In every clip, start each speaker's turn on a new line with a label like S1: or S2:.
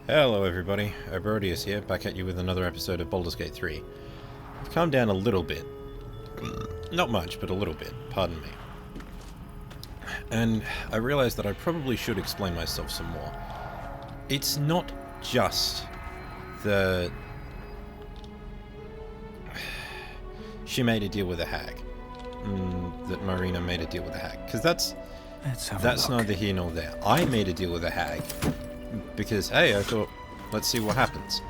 S1: Hello everybody, Obrodius here, back at you with another episode of Baldur's Gate 3. I've calmed down a little bit. Not much, but a little bit, pardon me. And I realised that I probably should explain myself some more. It's not just the... she made a deal with a hag. That Marina made a deal with a hag. Because that's neither here nor there. I made a deal with a hag. Because, hey, I thought, let's see what happens.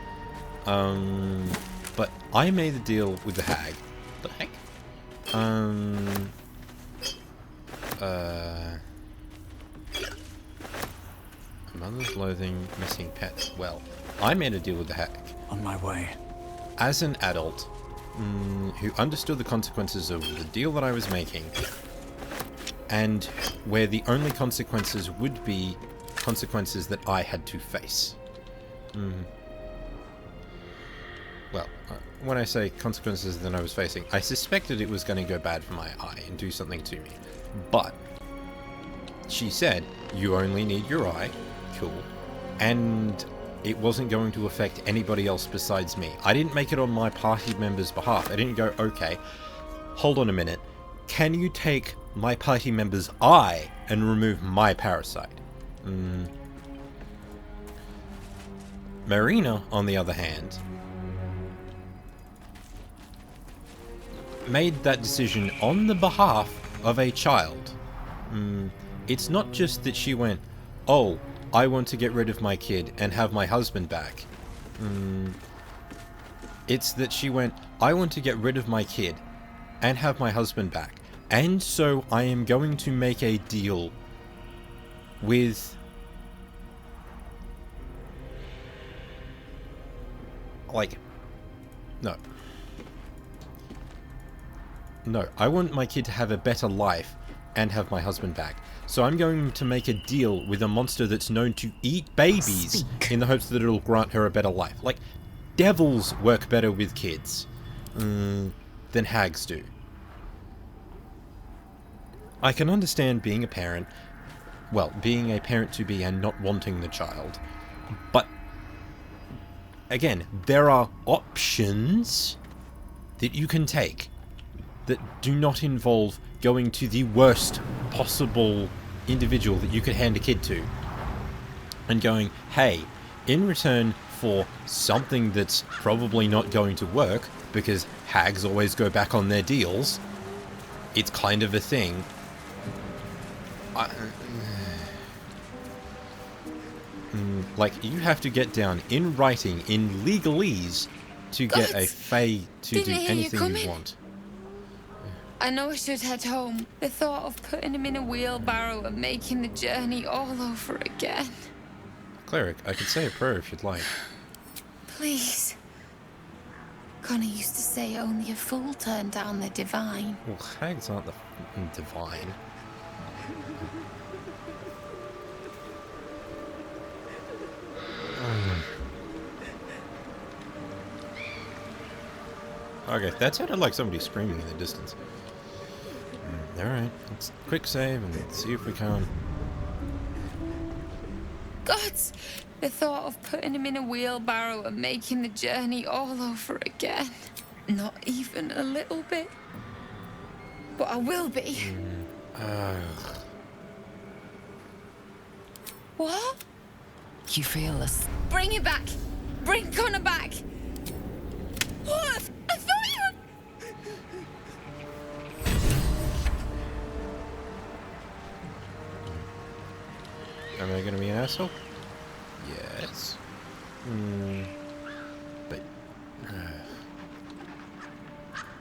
S1: But I made a deal with the hag. The heck? Mother's loathing, missing pets. Well, I made a deal with the hag.
S2: On my way.
S1: As an adult, who understood the consequences of the deal that I was making, and where the only consequences would be consequences that I had to face. Well, when I say consequences that I was facing, I suspected it was going to go bad for my eye and do something to me. But she said, you only need your eye, cool, and it wasn't going to affect anybody else besides me. I didn't make it on my party member's behalf. I didn't go, okay, hold on a minute, can you take my party member's eye and remove my parasite? Marina, on the other hand, made that decision on the behalf of a child. It's not just that she went, oh, I want to get rid of my kid and have my husband back. It's that she went, I want to get rid of my kid and have my husband back. And so I am going to make a deal with... No, I want my kid to have a better life and have my husband back. So I'm going to make a deal with a monster that's known to eat babies in the hopes that it'll grant her a better life. Like, devils work better with kids than hags do. I can understand being a parent, well, being a parent-to-be and not wanting the child, but again, there are options that you can take that do not involve going to the worst possible individual that you could hand a kid to and going, hey, in return for something that's probably not going to work, because hags always go back on their deals, it's kind of a thing. Like, you have to get down in writing, in legalese, to get a fae to do anything you want.
S3: I know I should head home. The thought of putting him in a wheelbarrow and making the journey all over again.
S1: Cleric, I could say a prayer if you'd like.
S3: Please. Connor used to say only a fool turned down the divine.
S1: Well, hags aren't the divine. Okay, that sounded like somebody screaming in the distance. Alright, let's quick save and see if we can.
S3: Gods! The thought of putting him in a wheelbarrow and making the journey all over again. Not even a little bit. But I will be. What?
S4: You feel us?
S3: Bring it back! Bring Connor back! What? I thought you were...
S1: Am I gonna be an asshole? Yes. But...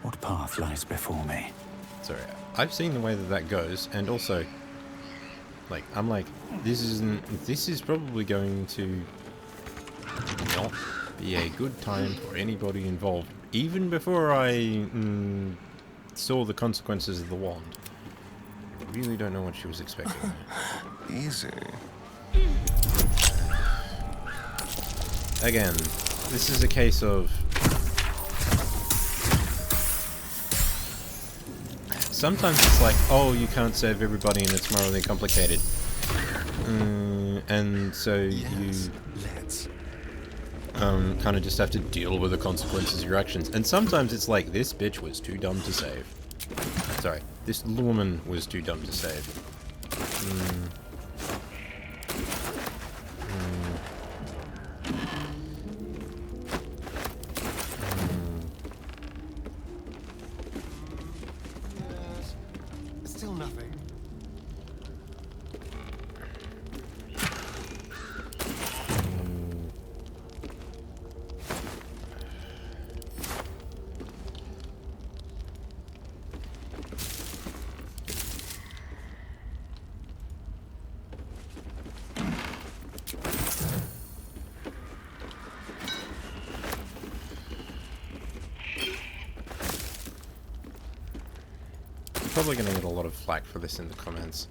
S2: What path lies before me?
S1: Sorry, I've seen the way that goes, and also... Like, I'm like, this is probably going to not be a good time for anybody involved, even before I saw the consequences of the wand. I really don't know what she was expecting.
S5: Easy.
S1: Again, this is a case of... Sometimes it's like, oh, you can't save everybody and it's morally complicated. And so
S5: Yes, let's.
S1: kind of just have to deal with the consequences of your actions. And sometimes it's like, this bitch was too dumb to save. Sorry, this woman was too dumb to save.
S5: Still nothing.
S1: Probably going to get a lot of flack for this in the comments.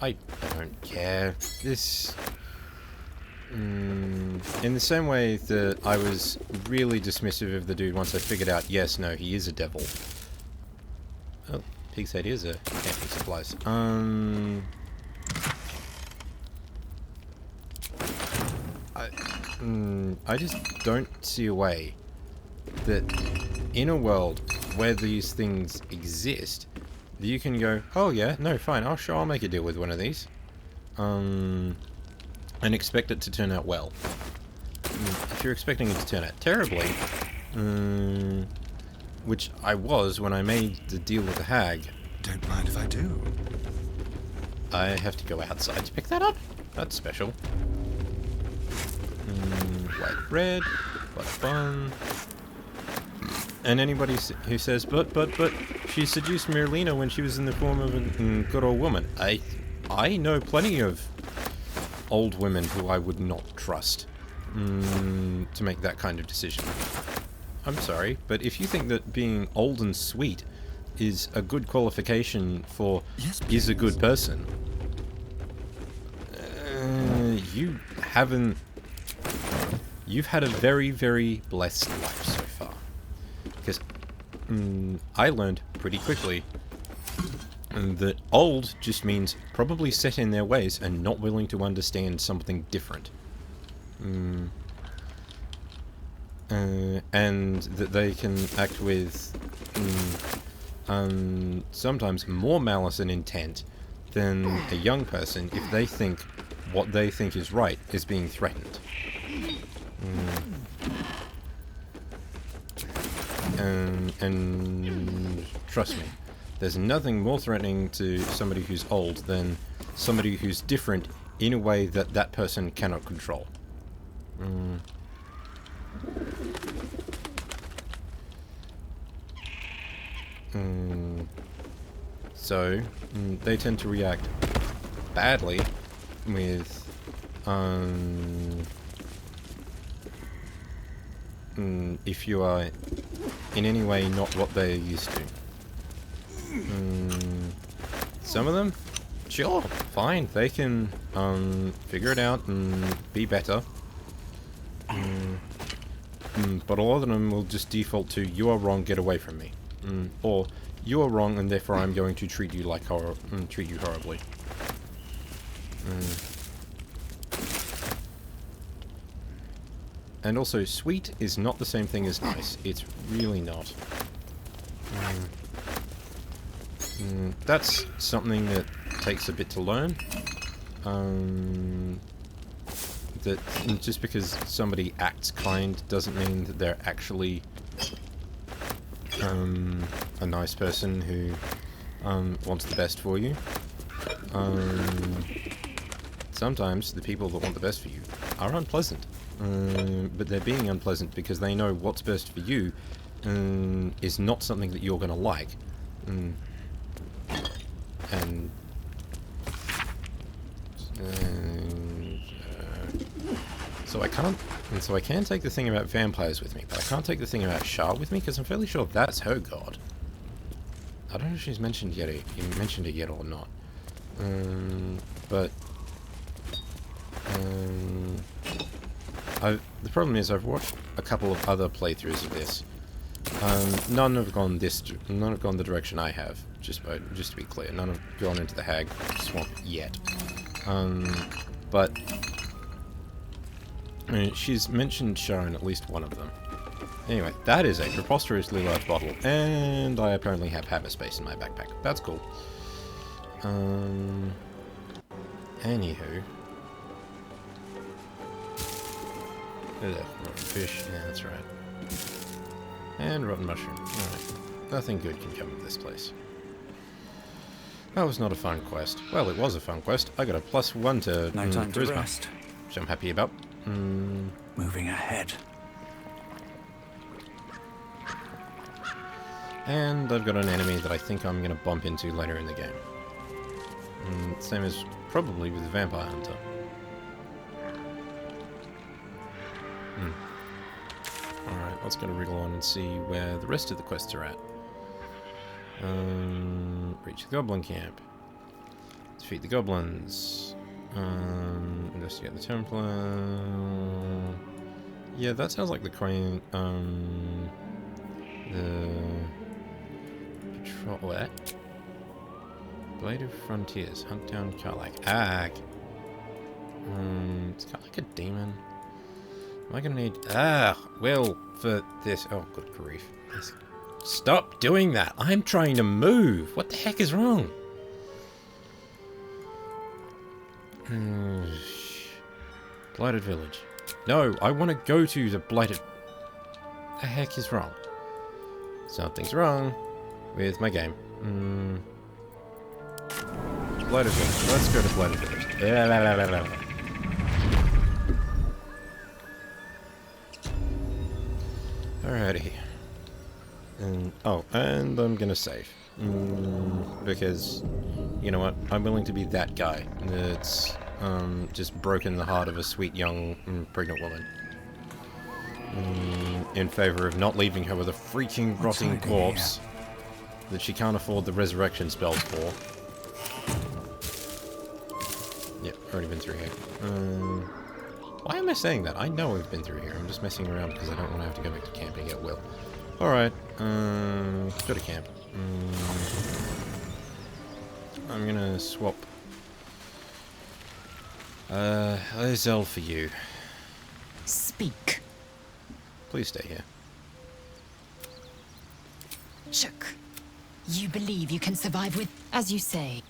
S1: I don't care. This... in the same way that I was really dismissive of the dude once I figured out, yes, no, he is a devil. Oh, Pig's Head is a camping supplies. I just don't see a way that in a world where these things exist, you can go, oh yeah, no, fine, I'll make a deal with one of these. And expect it to turn out well. If you're expecting it to turn out terribly, which I was when I made the deal with the hag.
S5: Don't mind if I do.
S1: I have to go outside to pick that up. That's special. White bread, but fun. And anybody who says, but, she seduced Merlina when she was in the form of a good old woman. I know plenty of old women who I would not trust to make that kind of decision. I'm sorry, but if you think that being old and sweet is a good qualification for is a good person, you've had a very, very blessed life so far. Because I learned pretty quickly that old just means probably set in their ways and not willing to understand something different. And that they can act with sometimes more malice and intent than a young person if they think what they think is right is being threatened. And trust me, there's nothing more threatening to somebody who's old than somebody who's different in a way that that person cannot control. So, they tend to react badly with if you are in any way not what they are used to. Some of them, sure, fine, they can figure it out and be better. But a lot of them will just default to, you are wrong, get away from me. Or, you are wrong and therefore I'm going to treat you like treat you horribly. And also, sweet is not the same thing as nice. It's really not. That's something that takes a bit to learn. That just because somebody acts kind doesn't mean that they're actually a nice person who wants the best for you. Sometimes the people that want the best for you are unpleasant. But they're being unpleasant because they know what's best for you is not something that you're going to like. So I can take the thing about vampires with me, but I can't take the thing about Shah with me because I'm fairly sure that's her god. I don't know if she's mentioned it yet or not. The problem is I've watched a couple of other playthroughs of this. None have gone the direction I have. Just to be clear, none have gone into the hag swamp yet. But I mean, she's mentioned Sharon at least one of them. Anyway, that is a preposterously large bottle, and I apparently have hammer space in my backpack. That's cool. Anywho. Rotten fish, yeah, that's right. And rotten mushroom. Alright. Nothing good can come of this place. That was not a fun quest. Well, it was a fun quest. I got a +1 to
S2: No time to
S1: charisma,
S2: rest.
S1: which I'm happy about.
S2: Moving ahead.
S1: And I've got an enemy that I think I'm going to bump into later in the game. Same as probably with the Vampire Hunter. Alright, let's go to wriggle on and see where the rest of the quests are at. Reach the Goblin Camp. Defeat the Goblins. Investigate the Templar. Yeah, that sounds like the Crane. The Patrol. What? Blade of Frontiers. Hunt down Karlach. It's kind of like a demon. Am I gonna need... Wyll, for this... Oh, good grief. Stop doing that! I'm trying to move! What the heck is wrong? Blighted Village. No, I want to go to the Blighted... The heck is wrong? Something's wrong with my game. Blighted Village. Let's go to Blighted Village. Alrighty. And I'm gonna save. Because, you know what, I'm willing to be that guy that's just broken the heart of a sweet young pregnant woman. In favor of not leaving her with a freaking rotting corpse that she can't afford the resurrection spells for. Yep, already been through here. Why am I saying that? I know we've been through here. I'm just messing around because I don't want to have to go back to camping at Wyll. Alright, go to camp. I'm gonna swap Zell for you.
S4: Speak.
S1: Please stay here.
S4: Shook. You believe you can survive with... As you say.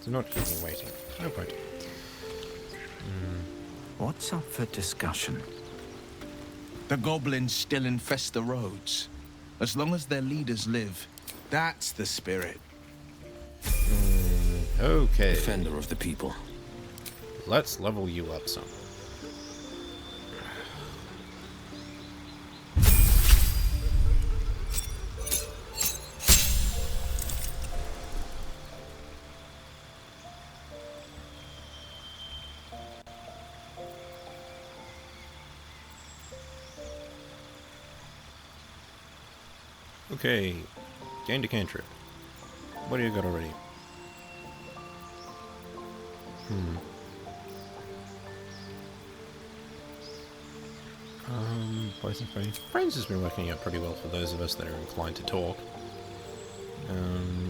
S1: Do not keep me waiting. No point.
S2: What's up for discussion?
S6: The goblins still infest the roads. As long as their leaders live, that's the spirit.
S1: Okay.
S2: Defender of the people.
S1: Let's level you up some. Okay, gained a cantrip. What do you got already? Poison Frame. Frames has been working out pretty well for those of us that are inclined to talk.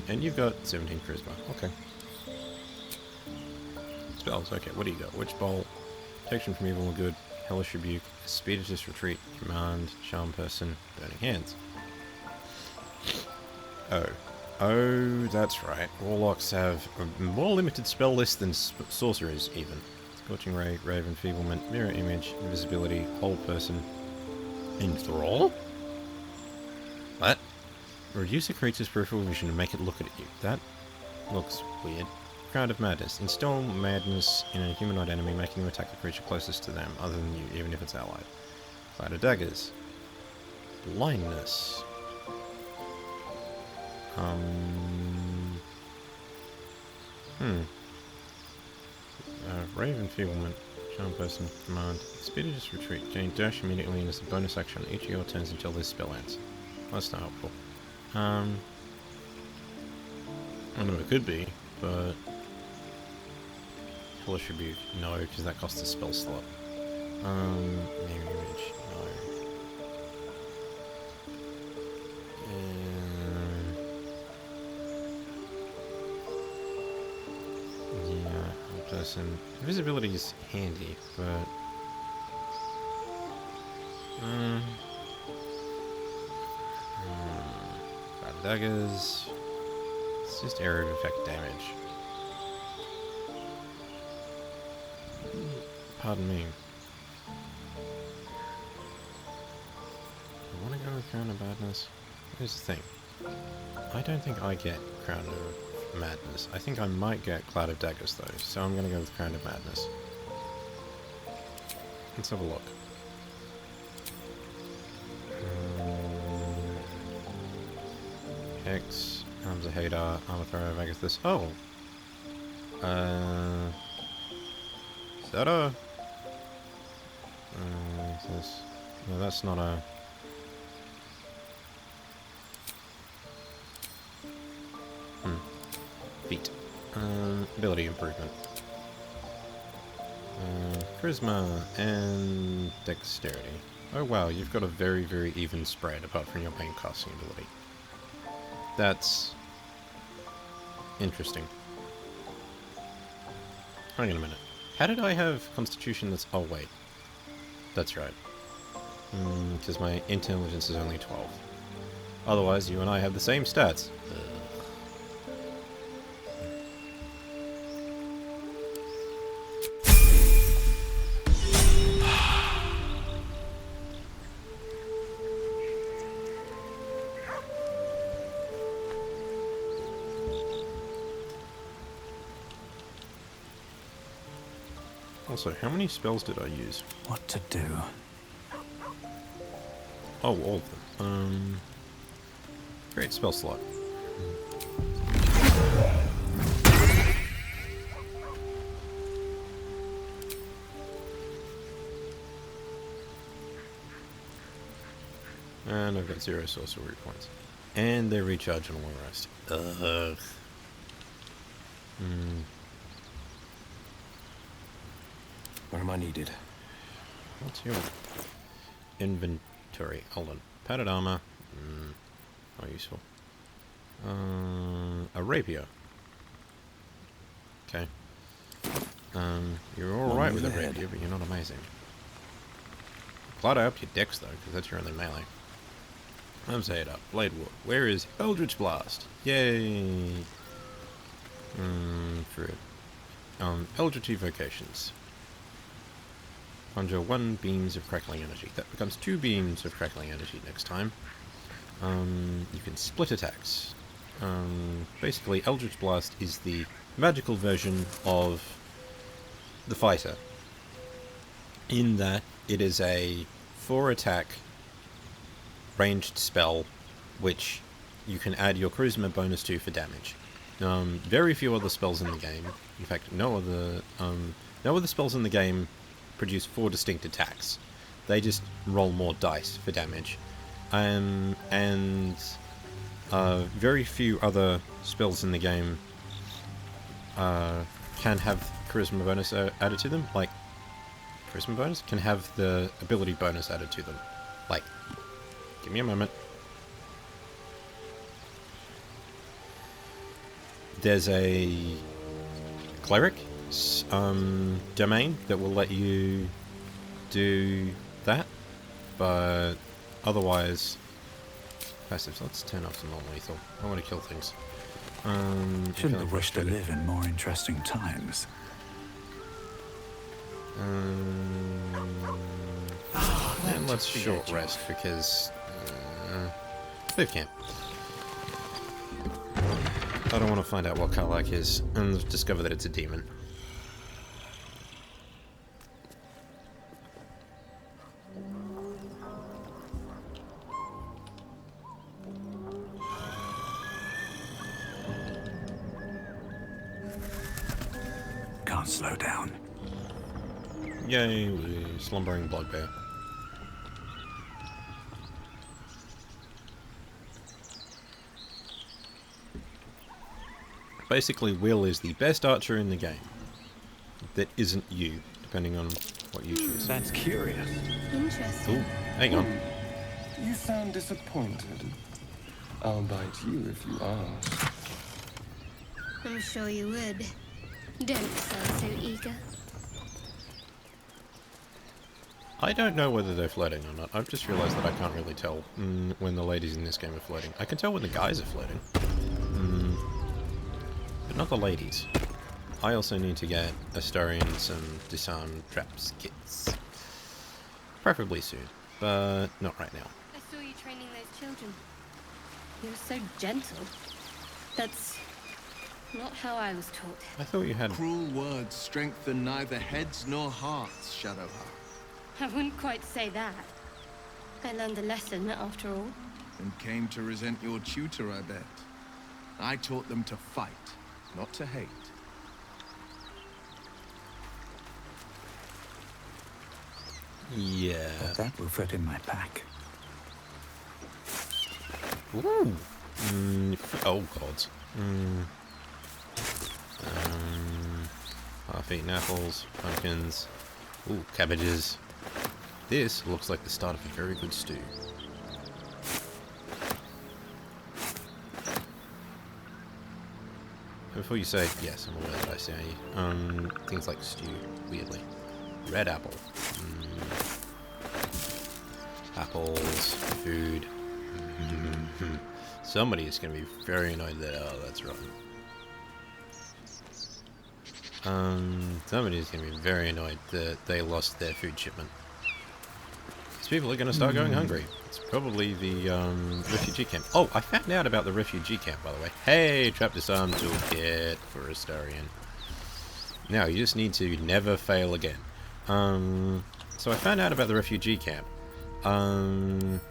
S1: And you've got 17 charisma. Okay. Spells. Okay, what do you got? Witch Bolt, Protection from Evil and Good, Hellish Rebuke, Expeditious Retreat, Command, Charm Person, Burning Hands. Oh, that's right. Warlocks have a more limited spell list than sorcerers, even. Scorching Ray, Rave Enfeeblement, Mirror Image, Invisibility, Hold Person, Enthrall? What? Reduce a creature's peripheral vision and make it look at you. That looks weird. Crowd of Madness. Instill madness in a humanoid enemy, making them attack the creature closest to them, other than you, even if it's allied. Cloud of Daggers. Blindness. Rave Enfeeblement, Charm Person, Command, Expeditious Retreat, gain dash immediately and as a bonus action on each of your turns until this spell ends. That's not helpful. I don't know, it could be, but... Hellish Rebuke, no, because that costs a spell slot. Mirror Image, no. Person. Invisibility is handy, but Daggers. It's just area of effect damage. Pardon me. I want to go with Crown of Madness. Here's the thing. I don't think I get Crown of Madness. I think I might get Cloud of Daggers though, so I'm going to go with Crown of Madness. Let's have a look. X, Arms of Hadar, Armor Thrower of Agathis. Oh! Is that a... is this... No, that's not a... Feat. Ability improvement. Charisma and Dexterity. Oh wow, you've got a very, very even spread apart from your main casting ability. That's... interesting. Hang on a minute. How did I have Constitution that's... oh wait. That's right. Because my intelligence is only 12. Otherwise, you and I have the same stats. Also, how many spells did I use?
S2: What to do?
S1: Oh, all of them. Great spell slot. And I've got 0 sorcery points. And they recharge on a long rest. Ugh.
S5: Where am I needed?
S1: What's your inventory? Hold on. Padded armor. Not useful. A rapier. Okay. You're alright with a rapier, but you're not amazing. Clutter up your dex though, because that's your only melee. I'm saying up. Blade War. Where is Eldritch Blast? Yay! For Eldritch Evocations. Conjure 1 beams of crackling energy. That becomes 2 beams of crackling energy next time. You can split attacks. Basically, Eldritch Blast is the magical version of the fighter. In that, it is a 4-attack ranged spell, which you can add your charisma bonus to for damage. Very few other spells in the game. In fact, no other spells in the game produce 4 distinct attacks. They just roll more dice for damage. And very few other spells in the game can have charisma bonus added to them. Like, charisma bonus can have the ability bonus added to them. Like, give me a moment. There's a cleric domain that will let you do that, but otherwise passives. Let's turn off the non-lethal. I want to kill things.
S2: Shouldn't have wished to live in more interesting times.
S1: And let's short rest because leave camp. I don't want to find out what Karlach is and discover that it's a demon.
S2: Can't slow down.
S1: Yay, slumbering bugbear. Basically, Wyll is the best archer in the game. That isn't you, depending on what you choose.
S2: That's curious.
S3: Interesting.
S1: Ooh, hang on.
S5: You sound disappointed. I'll bite you if you ask.
S7: I'm sure you would. Don't sound so eager.
S1: I don't know whether they're flirting or not. I've just realised that I can't really tell when the ladies in this game are flirting. I can tell when the guys are flirting. But not the ladies. I also need to get Astarion some disarm traps kits. Preferably soon, but not right now.
S8: I saw you training those children. You were so gentle. That's not how I was taught.
S1: I thought you had...
S6: Cruel words strengthen neither heads nor hearts, Shadowheart.
S8: I wouldn't quite say that. I learned a lesson, after all.
S6: And came to resent your tutor, I bet. I taught them to fight, not to hate.
S1: Yeah.
S2: That will fit in my pack.
S1: Ooh. Oh, gods. Half-eaten apples, pumpkins. Ooh, cabbages. This looks like the start of a very good stew. Before you say, yes, I'm aware that I say, things like stew, weirdly. Red apple. Apples, food. Somebody is going to be very annoyed that, oh, that's rotten. Somebody is going to be very annoyed that they lost their food shipment. These people are going to start going hungry. It's probably the refugee camp. Oh, I found out about the refugee camp, by the way. Hey, trap disarm toolkit for Astarion. Now, you just need to never fail again. So I found out about the refugee camp. Send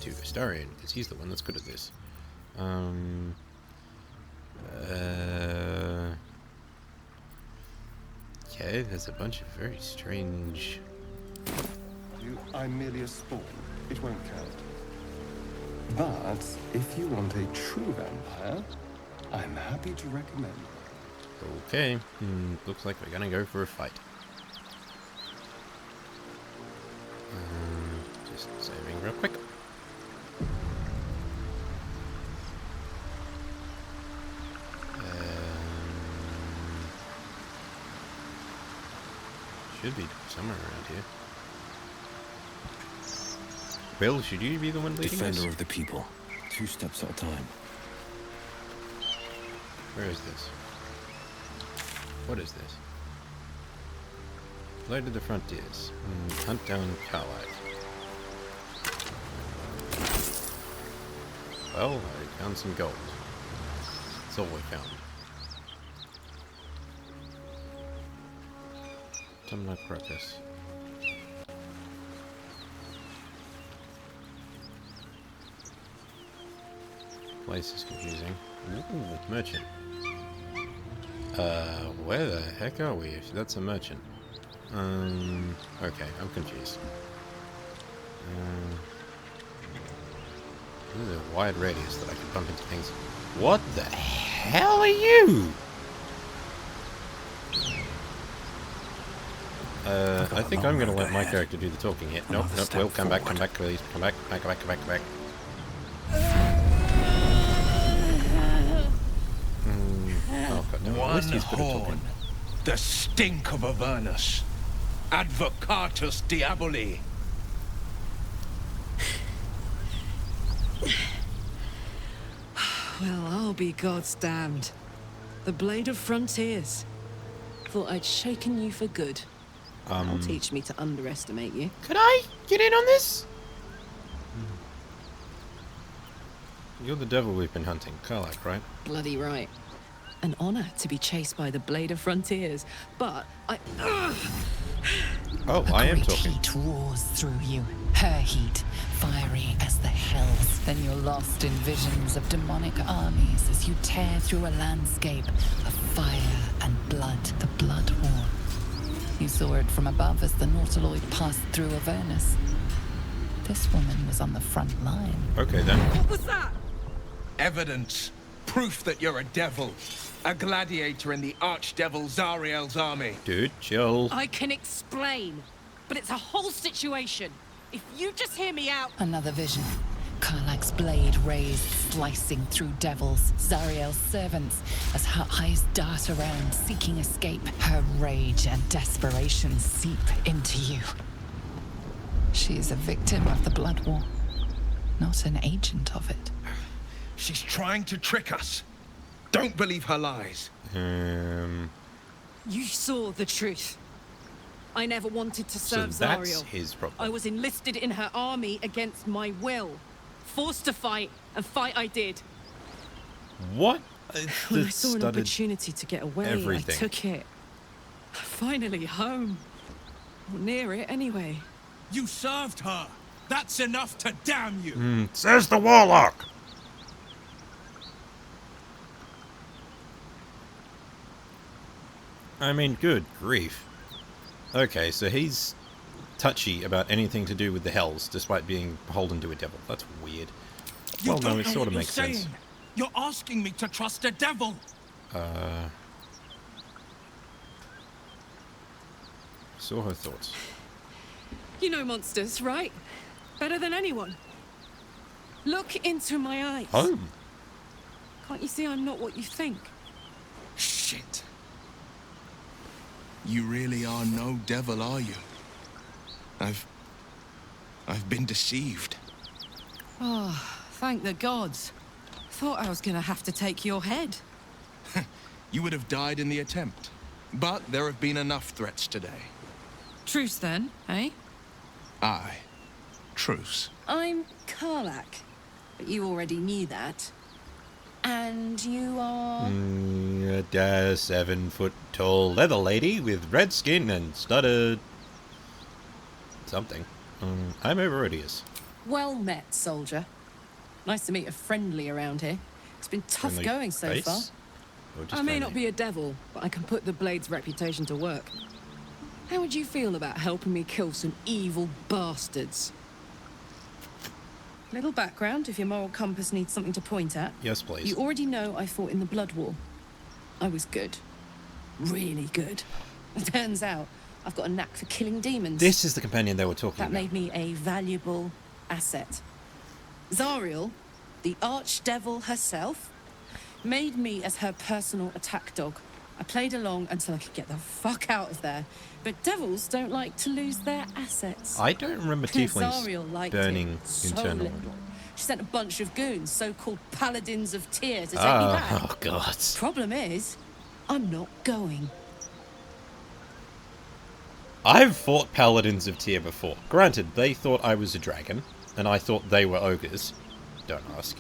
S1: to Astarion, because he's the one that's good at this. Okay, there's a bunch of very strange...
S5: I'm merely a spawn. It won't count. But if you want a true vampire, I'm happy to recommend.
S1: Okay, looks like we're gonna go for a fight. Just saving real quick. Should be somewhere around here. Wyll, should you be the one leading
S9: Defender
S1: us?
S9: of the people. 2 steps at a time.
S1: Where is this? What is this? Flight of the Frontiers. Hunt down Carlisle. Well, I found some gold. That's all we found. Autumnal Crocus. Place is confusing. Ooh, merchant. Where the heck are we? If that's a merchant. Okay, I'm confused. There's a wide radius that I can bump into things. What the hell are you? I think I'm gonna let my character do the talking here. Nope, Wyll, come back, please. Come back. Oh, God, no. At least he's good at talking.
S6: The stink of Avernus. Advocatus Diaboli.
S10: Well, I'll be God's damned. The Blade of Frontiers. Thought I'd shaken you for good. That'll teach me to underestimate you.
S1: Could I get in on this? You're the devil we've been hunting, Carlisle, right?
S10: Bloody right. An honor to be chased by the Blade of Frontiers, but I...
S1: Oh, I am talking.
S4: Heat roars through you, her heat, fiery as the hells. Then you're lost in visions of demonic armies as you tear through a landscape of fire and blood, the Blood War. You saw it from above as the Nautiloid passed through Avernus. This woman was on the front line.
S1: Okay, then.
S10: What was that?
S6: Evidence. Proof that you're a devil. A gladiator in the archdevil Zariel's army.
S1: Dude, chill.
S10: I can explain, but it's a whole situation. If you just hear me out...
S4: Another vision. Karlach's blade raised, slicing through devils, Zariel's servants, as her eyes dart around, seeking escape. Her rage and desperation seep into you. She is a victim of the Blood War, not an agent of it.
S6: She's trying to trick us. Don't believe her lies.
S10: You saw the truth. I never wanted to serve
S1: So that's
S10: Zariel.
S1: his problem.
S10: I was enlisted in her army against my will. Forced to fight, and fight I did.
S1: What?
S10: When I saw an opportunity to get away,
S1: everything.
S10: I took it. Finally home. Or near it, anyway.
S6: You served her. That's enough to damn you.
S1: Says the warlock. I mean, good grief. Okay, so he's touchy about anything to do with the Hells, despite being beholden to a devil. That's weird.
S6: You
S1: Well, no,
S6: don't
S1: it
S6: know
S1: sort
S6: what
S1: of
S6: you're
S1: makes sense.
S6: saying. You're asking me to trust a devil.
S1: Saw her thoughts.
S10: You know monsters, right? Better than anyone. Look into my eyes.
S1: Home.
S10: Can't you see I'm not what you think?
S6: Shit. You really are no devil, are you? I've been deceived.
S10: Oh, thank the gods. Thought I was gonna have to take your head.
S6: You would have died in the attempt. But there have been enough threats today.
S10: Truce then, eh?
S6: Aye. Truce.
S10: I'm Karlach, but you already knew that. And you are...
S1: A 7-foot-tall leather lady with red skin and studded... something. I'm Herodias.
S10: Well met, soldier. Nice to meet a friendly around here. It's been tough
S1: Friendly
S10: going so
S1: face?
S10: far.
S1: Or just
S10: I may not
S1: friendly?
S10: be a devil, but I can put the Blade's reputation to work. How would you feel about helping me kill some evil bastards? Little background, if your moral compass needs something to point at.
S1: Yes, please.
S10: You already know I fought in the Blood War. I was good. Really good. It turns out I've got a knack for killing demons.
S1: This is the companion they were talking
S10: That
S1: about.
S10: made me a valuable asset. Zariel, the archdevil herself, made me as her personal attack dog. I played along until I could get the fuck out of there. But devils don't like to lose their assets.
S1: I don't remember
S10: Zariel
S1: tieflings
S10: liked
S1: burning
S10: it so
S1: internal.
S10: little. She sent a bunch of goons, so-called paladins of Tyr, to take me back.
S1: Oh, God.
S10: Problem is, I'm not going.
S1: I've fought paladins of Tyr before. Granted, they thought I was a dragon, and I thought they were ogres. Don't ask.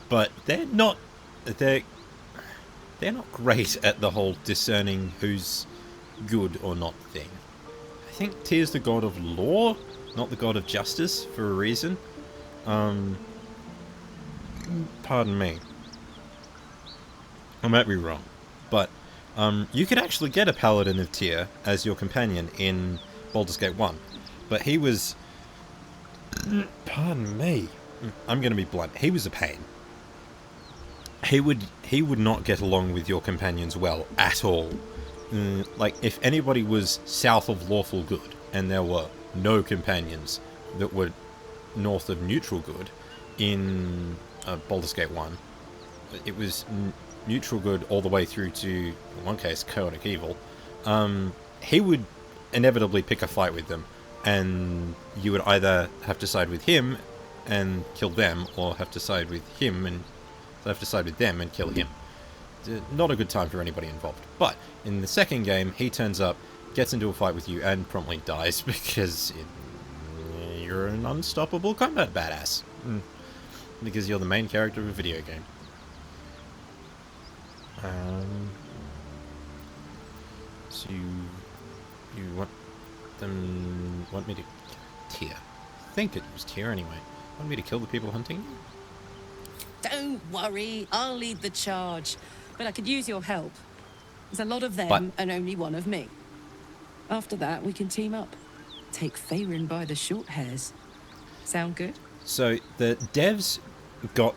S1: But they're not... They're not great at the whole discerning who's good or not thing. I think Tyr's the god of law, not the god of justice, for a reason. Pardon me. I might be wrong. But, you could actually get a paladin of Tyr as your companion in Baldur's Gate 1. But he was... Pardon me. I'm going to be blunt. He was a pain. He would not get along with your companions well at all. Like, if anybody was south of lawful good, and there were no companions that were north of neutral good in Baldur's Gate 1, it was neutral good all the way through to, in one case, chaotic evil, he would inevitably pick a fight with them, and you would either have to side with him and kill them, or have to side with him and have to side with them and kill him. Not a good time for anybody involved. But in the second game, he turns up, gets into a fight with you, and promptly dies because you're an unstoppable combat badass. Because you're the main character of a video game. So you want me to... Tyr. I think it was Tyr anyway. Want me to kill the people hunting you?
S10: Don't worry, I'll lead the charge. But I could use your help. There's a lot of them
S1: But-
S10: and only one of me. After that, we can team up. Take Faerun by the short hairs. Sound good?
S1: So the devs got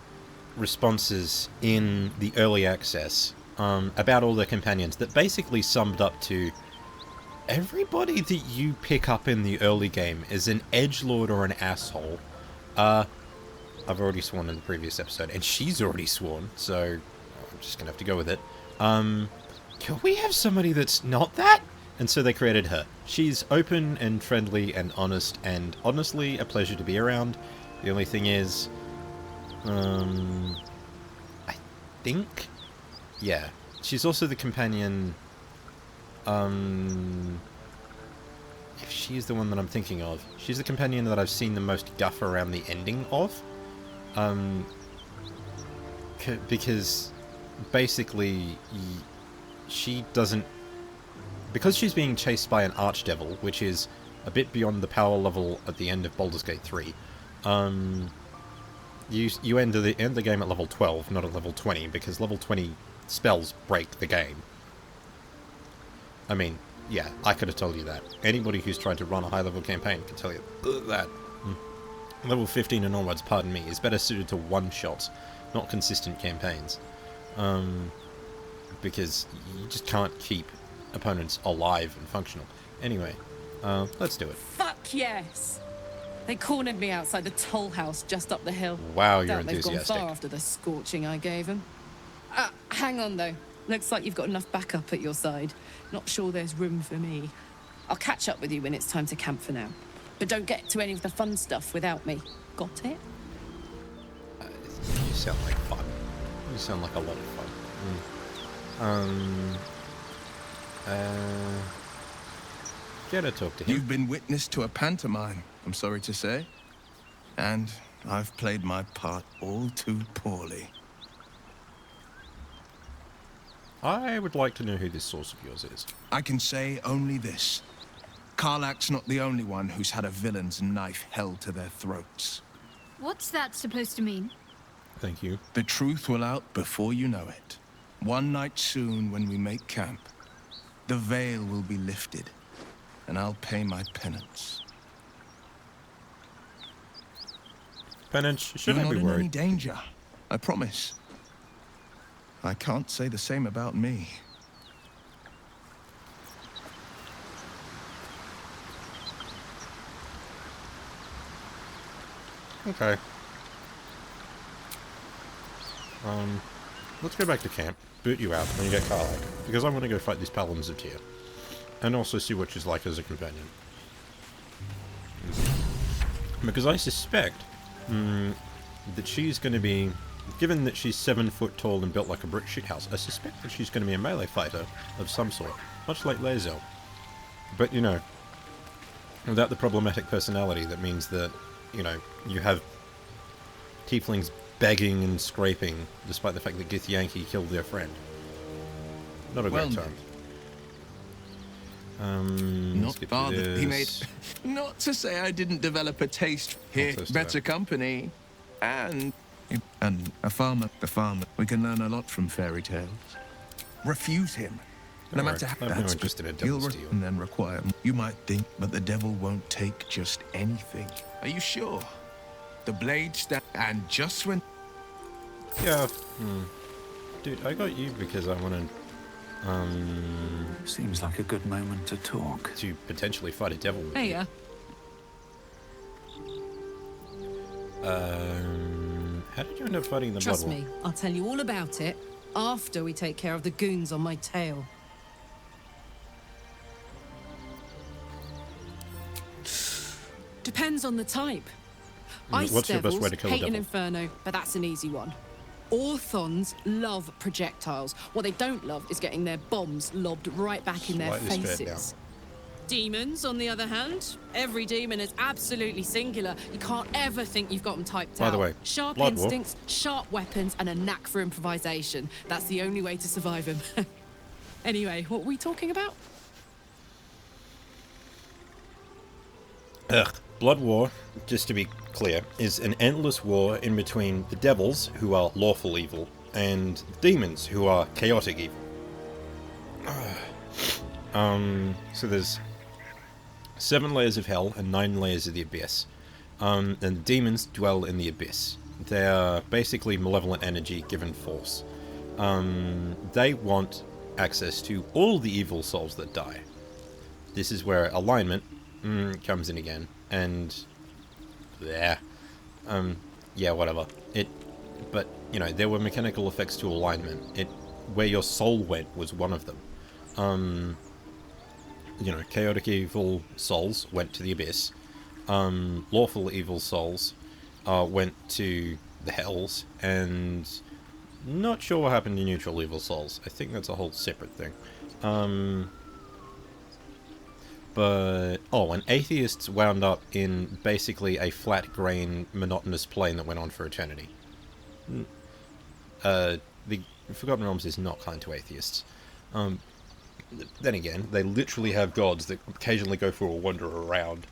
S1: responses in the early access about all their companions that basically summed up to everybody that you pick up in the early game is an edgelord or an asshole, I've already sworn in the previous episode, and she's already sworn, so I'm just gonna have to go with it. Can we have somebody that's not that? And so they created her. She's open and friendly and honest, and honestly a pleasure to be around. The only thing is, I think, yeah, she's also the companion, if she's the one that I'm thinking of, she's the companion that I've seen the most guff around the ending of, because basically she doesn't, because she's being chased by an archdevil, which is a bit beyond the power level at the end of Baldur's Gate 3. You end the game at level 12, not at level 20, because level 20 spells break the game. I mean, yeah, I could have told you that. Anybody who's tried to run a high-level campaign can tell you that. Level 15 and onwards, pardon me, is better suited to one-shots, not consistent campaigns. Because you just can't keep opponents alive and functional. Anyway, let's do it.
S10: Fuck yes! They cornered me outside the toll house just up the hill.
S1: Wow, you're
S10: Doubt they've
S1: enthusiastic.
S10: gone far after the scorching I gave them. Hang on though. Looks like you've got enough backup at your side. Not sure there's room for me. I'll catch up with you when it's time to camp for now. But don't get to any of the fun stuff without me. Got it?
S1: You sound like fun. You sound like a lot of fun. Get to talk to him.
S6: You've been witness to a pantomime, I'm sorry to say. And I've played my part all too poorly.
S1: I would like to know who this source of yours is.
S6: I can say only this. Karlach's not the only one who's had a villain's knife held to their throats.
S7: What's that supposed to mean?
S1: Thank you.
S6: The truth will out before you know it. One night soon when we make camp, the veil will be lifted, and I'll pay my penance.
S1: Penance, should I
S6: You're
S1: be
S6: not in any
S1: worried?
S6: danger, I promise. I can't say the same about me.
S1: Okay. Let's go back to camp, boot you out, and get Karlach, because I want to go fight these Paladins of Tyr. And also see what she's like as a companion. Because I suspect that she's going to be, given that she's 7 foot tall and built like a brick shithouse, I suspect that she's going to be a melee fighter of some sort, much like Lae'zel. But, you know, without the problematic personality, that means that, you know, you have tieflings begging and scraping, despite the fact that Githyanki killed their friend. Not a great time.
S6: Not bothered. He made. Not to say I didn't develop a taste here. Better company, and a farmer. The farmer. We can learn a lot from fairy tales. Refuse him. No matter how
S1: I'm not interested in devil's steel.
S6: And then require. You might think, but the devil won't take just anything. Are you sure? The blade stab, and just when.
S1: Yeah. Dude, I got you because I wanted.
S2: Seems like a good moment to talk.
S1: To potentially fight a devil.
S10: Hey, yeah.
S1: How did you end up fighting the Blood
S10: Trust
S1: War?
S10: me, I'll tell you all about it after we take care of the goons on my tail. Depends on the type. Ice
S1: What's your best way
S10: devils
S1: to kill a
S10: hate an
S1: devil?
S10: inferno, but that's an easy one. Orthons love projectiles. What they don't love is getting their bombs lobbed right back in their
S1: Slightly straight
S10: faces. Demons, on the other hand, every demon is absolutely singular. You can't ever think you've got them typed out.
S1: By the way,
S10: Sharp
S1: Blood War.
S10: instincts, sharp weapons, and a knack for improvisation. That's the only way to survive them. Anyway, what were we talking about?
S1: Blood War, just to be clear, is an endless war in between the devils, who are lawful evil, and demons, who are chaotic evil. So there's 7 layers of hell and 9 layers of the abyss. And the demons dwell in the abyss. They are basically malevolent energy given force. They want access to all the evil souls that die. This is where alignment comes in again, and yeah, Yeah, whatever. But, you know, there were mechanical effects to alignment. Where your soul went was one of them. You know, chaotic evil souls went to the abyss. Lawful evil souls went to the hells, and not sure what happened to neutral evil souls. I think that's a whole separate thing. And atheists wound up in basically a flat grain, monotonous plane that went on for eternity. The Forgotten Realms is not kind to atheists. Then again, they literally have gods that occasionally go for a wander around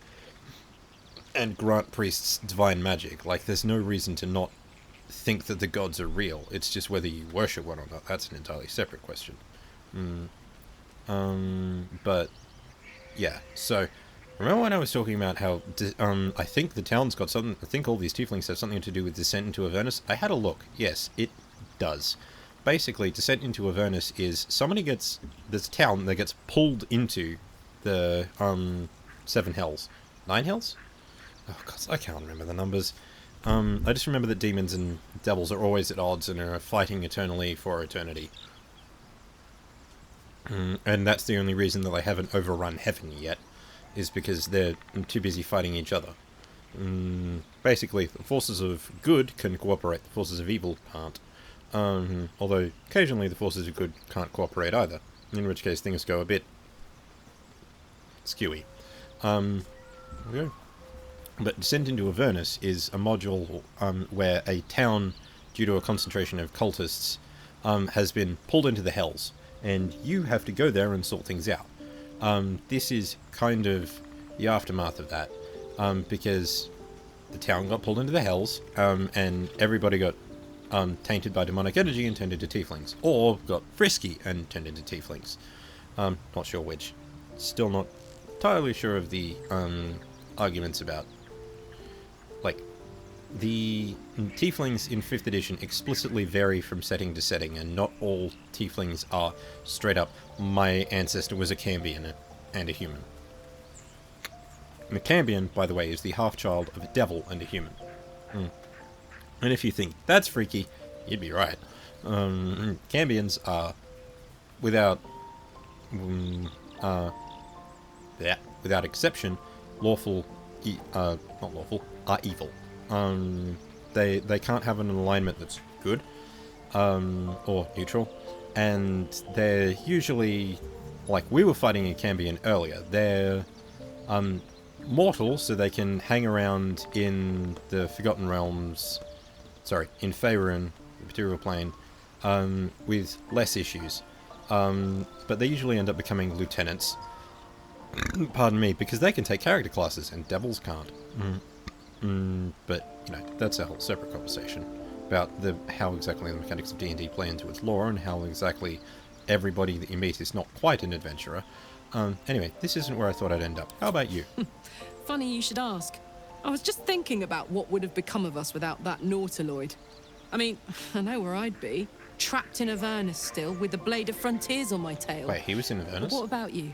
S1: and grant priests divine magic. Like, there's no reason to not think that the gods are real. It's just whether you worship one or not. That's an entirely separate question. But yeah, so remember when I was talking about how I think the town's got something, I think all these tieflings have something to do with Descent into Avernus? I had a look. Yes, it does. Basically, Descent into Avernus is there's a town that gets pulled into the 7 hells. 9 hells? Oh god, I can't remember the numbers. I just remember that demons and devils are always at odds and are fighting eternally for eternity. And that's the only reason that they haven't overrun heaven yet, is because they're too busy fighting each other. Basically, the forces of good can cooperate, the forces of evil can't. Although, occasionally the forces of good can't cooperate either, in which case things go a bit skewy. Okay. But Descent into Avernus is a module where a town, due to a concentration of cultists, has been pulled into the hells, and you have to go there and sort things out. This is kind of the aftermath of that, because the town got pulled into the hells, and everybody got tainted by demonic energy and turned into tieflings, or got frisky and turned into tieflings. Not sure which. Still not entirely sure of the arguments about, like, the tieflings in 5th edition explicitly vary from setting to setting, and not all tieflings are straight up, my ancestor was a Cambion and a human. And a Cambion, by the way, is the half-child of a devil and a human. And if you think that's freaky, you'd be right. Cambions are, without exception, lawful, not lawful, are evil. They can't have an alignment that's good, or neutral, and they're usually, like we were fighting a Cambion earlier, they're mortal, so they can hang around in the Forgotten Realms, in Faerun, the material plane, with less issues. But they usually end up becoming lieutenants, pardon me, because they can take character classes, and devils can't. But, you know, that's a whole separate conversation about how exactly the mechanics of D&D play into its lore, and how exactly everybody that you meet is not quite an adventurer. Anyway, this isn't where I thought I'd end up. How about you?
S10: Funny you should ask. I was just thinking about what would have become of us without that Nautiloid. I mean, I know where I'd be. Trapped in Avernus still, with the Blade of Frontiers on my tail.
S1: Wait, he was in Avernus?
S10: But what about you?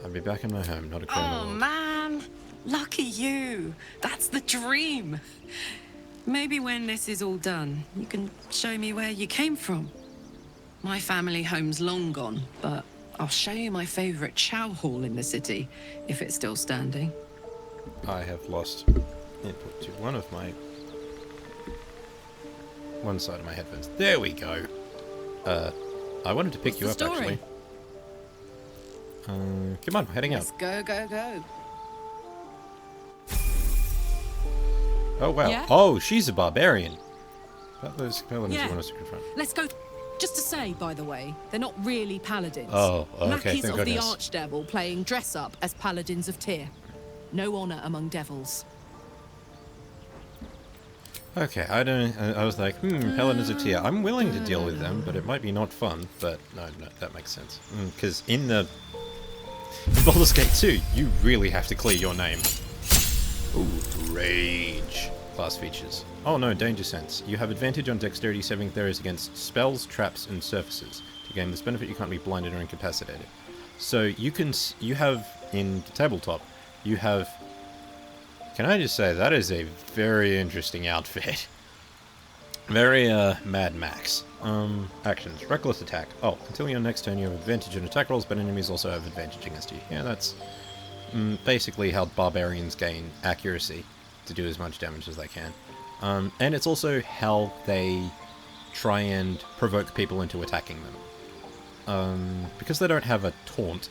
S1: I'll be back in my home, not a criminal.
S10: Oh, man! Lucky you! That's the dream! Maybe when this is all done, you can show me where you came from. My family home's long gone, but I'll show you my favourite chow hall in the city, if it's still standing.
S1: I have lost input to one side of my headphones. There we go. I wanted to pick you up, actually. Come on, heading out.
S10: Let's go, go, go.
S1: Oh, wow.
S10: Yeah?
S1: Oh, she's a barbarian. About those paladins you want us to confront.
S10: Let's go. Just to say, by the way, they're not really paladins.
S1: Oh, okay,
S10: Lackeys
S1: thank
S10: of
S1: goodness.
S10: the Archdevil playing dress-up as paladins of Tyr. No honour among devils.
S1: Okay, I was like, paladins of Tyr. I'm willing to deal with them, but it might be not fun. But no, that makes sense. Because in Baldur's Gate 2, you really have to clear your name. Ooh, Rage. Class features. Oh no, Danger Sense. You have advantage on dexterity saving throws against spells, traps, and surfaces. To gain this benefit, you can't be blinded or incapacitated. So you have in the tabletop, you have... Can I just say, that is a very interesting outfit. Very, Mad Max. Actions. Reckless attack. Oh, until your next turn you have advantage on attack rolls, but enemies also have advantage against you. Yeah, that's basically how barbarians gain accuracy to do as much damage as they can. And it's also how they try and provoke people into attacking them. Because they don't have a taunt,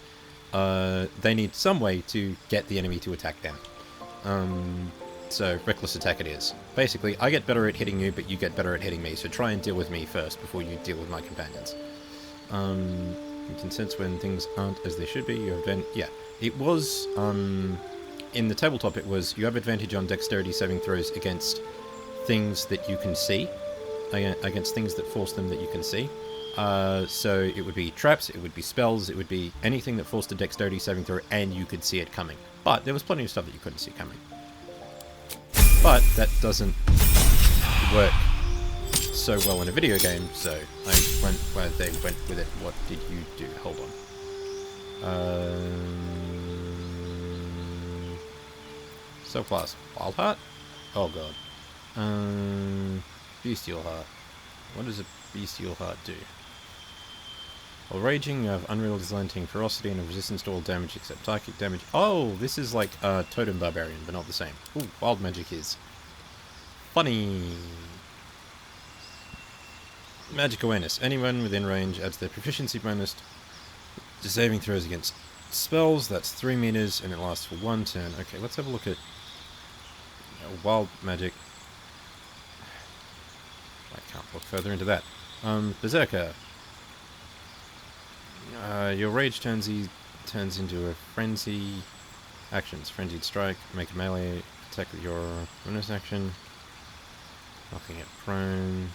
S1: they need some way to get the enemy to attack them. So, reckless attack it is. Basically, I get better at hitting you, but you get better at hitting me, so try and deal with me first before you deal with my companions. You can sense when things aren't as they should be. You have yeah, it was, in the tabletop it was, you have advantage on dexterity saving throws against things that you can see. Against things that force them that you can see. So it would be traps, it would be spells, it would be anything that forced a dexterity saving throw and you could see it coming. But there was plenty of stuff that you couldn't see coming. But that doesn't work so well in a video game, so I went where they went with it. What did you do? Hold on. Subclass. Wild Heart? Oh god. Bestial Heart. What does a Bestial Heart do? While raging, you have unrelenting ferocity and a resistance to all damage except psychic damage. Oh, this is like Totem Barbarian, but not the same. Ooh, wild magic is funny. Magic awareness. Anyone within range adds their proficiency bonus to saving throws against spells. That's 3 meters and it lasts for 1 turn. Okay, let's have a look at wild magic. I can't look further into that. Berserker. Your rage turns into a frenzy. Actions. Frenzied strike. Make a melee attack with your bonus action. Knocking it prone.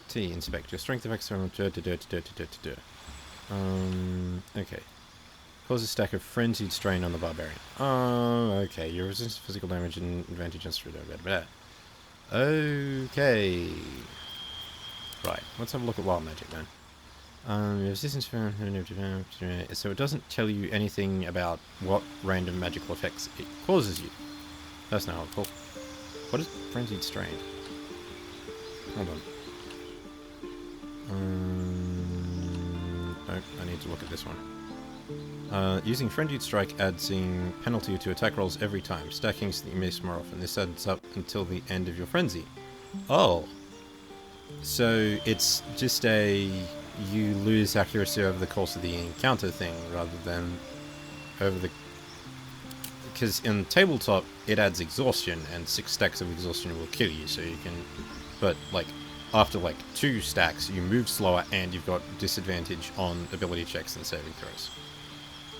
S1: T. Inspect. Your strength effects are... Okay. Cause a stack of frenzied strain on the barbarian. Oh, okay. Your resistance to physical damage and advantage on straight over. Okay. Right, let's have a look at wild magic then. Resistance for... So it doesn't tell you anything about what random magical effects it causes you. That's not helpful. What is frenzied strain? Hold on. No, I need to look at this one. Using Frenzied Strike adds in penalty to attack rolls every time, stacking so that you miss more often. This adds up until the end of your frenzy. Oh. So it's just a you lose accuracy over the course of the encounter thing, rather than over the... Because in tabletop, it adds exhaustion, and 6 stacks of exhaustion will kill you, so you can... But, like, after, like, 2 stacks, you move slower, and you've got disadvantage on ability checks and saving throws.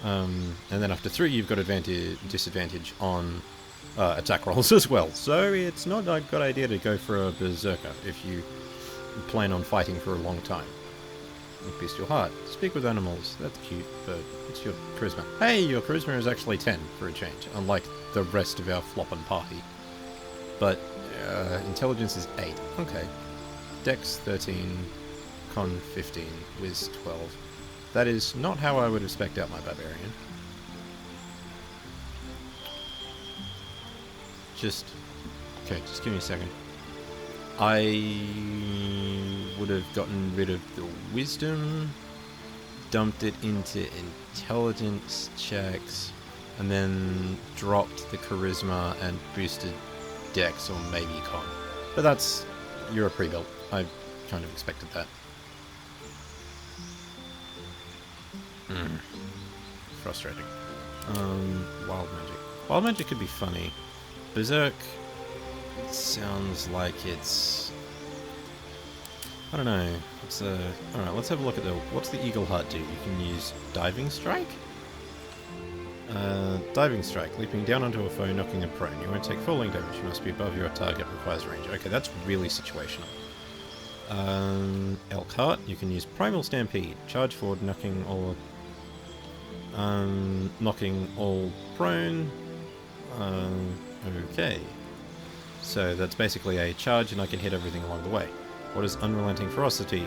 S1: And then after 3, you've got disadvantage on attack rolls as well. So it's not a good idea to go for a Berserker if you plan on fighting for a long time. Bestial Heart. Speak with animals. That's cute, but what's your charisma? Hey, your charisma is actually 10 for a change, unlike the rest of our floppin' party. But intelligence is 8. Okay. Dex 13, Con 15, Wiz 12. That is not how I would have spec'd out my barbarian. Okay, just give me a second. I would have gotten rid of the wisdom, dumped it into intelligence checks, and then dropped the charisma and boosted dex or maybe con. But that's... you're a pre-built. I kind of expected that. Frustrating. Wild magic. Wild magic could be funny. Berserk sounds like it's... I don't know. It's a... Alright, let's have a look at the... What's the Eagle Heart do? You can use Diving Strike? Diving Strike. Leaping down onto a foe, knocking them prone. You won't take falling damage. You must be above your target. Requires range. Okay, that's really situational. Elk Heart. You can use Primal Stampede. Charge forward, knocking all prone. Okay. So that's basically a charge and I can hit everything along the way. What is Unrelenting Ferocity?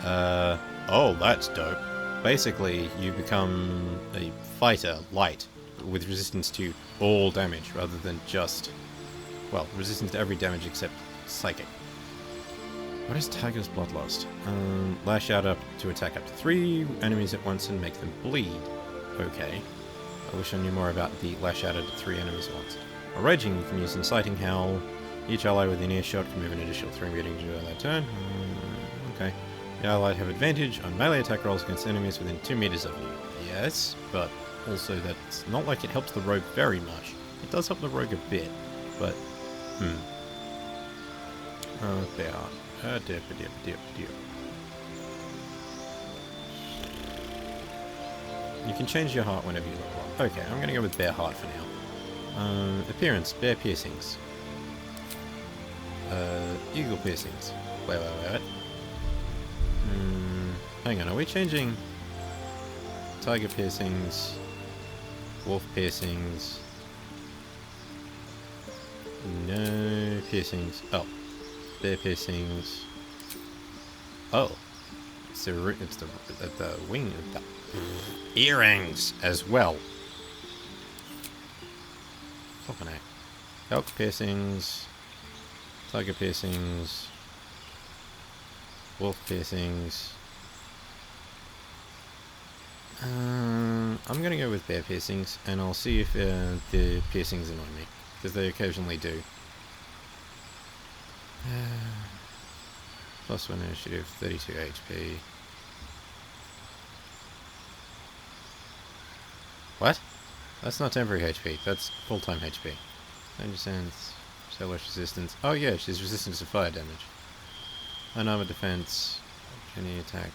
S1: Oh, that's dope. basically you become a fighter, light, with resistance to all damage, rather than just, well, resistance to every damage except psychic. What is Tiger's Bloodlust? Lash out up to attack up to 3 enemies at once and make them bleed. Okay. I wish I knew more about the lash out at 3 enemies at once. While raging, you can use Inciting Howl. Each ally within earshot can move an additional 3 meters during their turn. Okay. The allied have advantage on melee attack rolls against enemies within 2 meters of you. Yes, but also that's not like it helps the rogue very much. It does help the rogue a bit, but bear heart. You can change your heart whenever you level up. Okay, I'm gonna go with bear heart for now. Appearance, bear piercings. Eagle piercings. Wait. Hang on, are we changing tiger piercings, wolf piercings? No piercings. Oh, bear piercings. Oh, it's the wing, the earrings as well. Fucking heck. Elk piercings, tiger piercings, wolf piercings. I'm gonna go with bear piercings, and I'll see if the piercings annoy me, because they occasionally do. +1 initiative, 32 HP. What? That's not temporary HP, that's full-time HP. Understands Cellular resistance. Oh yeah, she's resistant to fire damage. Unarmored defense. Any attack.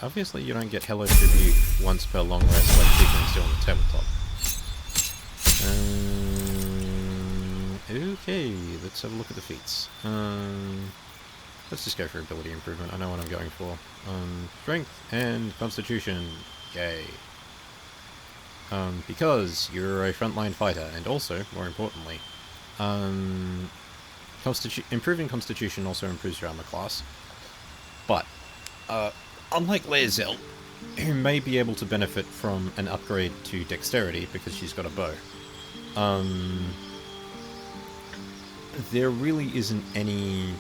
S1: Obviously you don't get Hello Tribute once per long rest like keeping still on the tabletop. Okay, let's have a look at the feats. Let's just go for ability improvement. I know what I'm going for. Strength and Constitution. Yay. Because you're a frontline fighter, and also, more importantly, improving Constitution also improves your armor class. But, unlike Lae'zel, who may be able to benefit from an upgrade to Dexterity because she's got a bow, there really isn't any...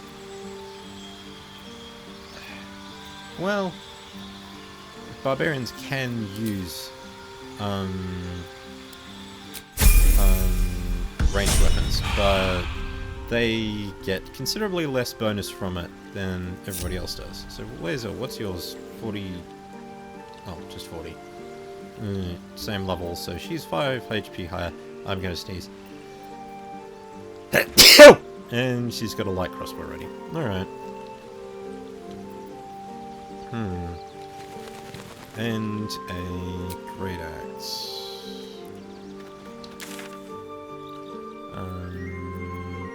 S1: Well, barbarians can use ranged weapons, but they get considerably less bonus from it than everybody else does. So, Lae'zel, what's yours? 40... Oh, just 40. Same level, so she's 5 HP higher. I'm gonna sneeze. And she's got a light crossbow ready. Alright. And a great axe.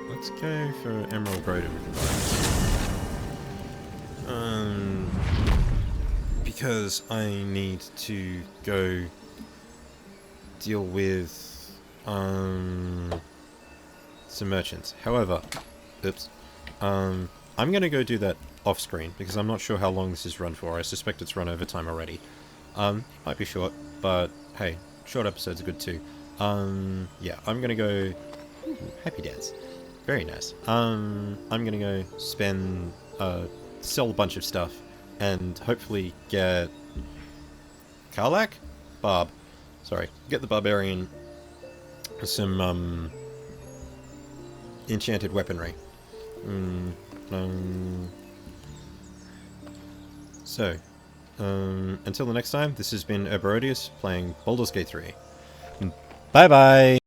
S1: Let's go for Emerald Road because I need to go deal with some merchants. However, oops. I'm gonna go do that off screen because I'm not sure how long this has run for. I suspect it's run over time already. Might be short, but hey, short episodes are good too. Yeah, I'm gonna go... Ooh, happy dance. Very nice. I'm gonna go spend, sell a bunch of stuff, and hopefully get... Karlach? Barb. Sorry. Get the Barbarian some, enchanted weaponry. So, until the next time, this has been Eberodius playing Baldur's Gate 3. Bye-bye!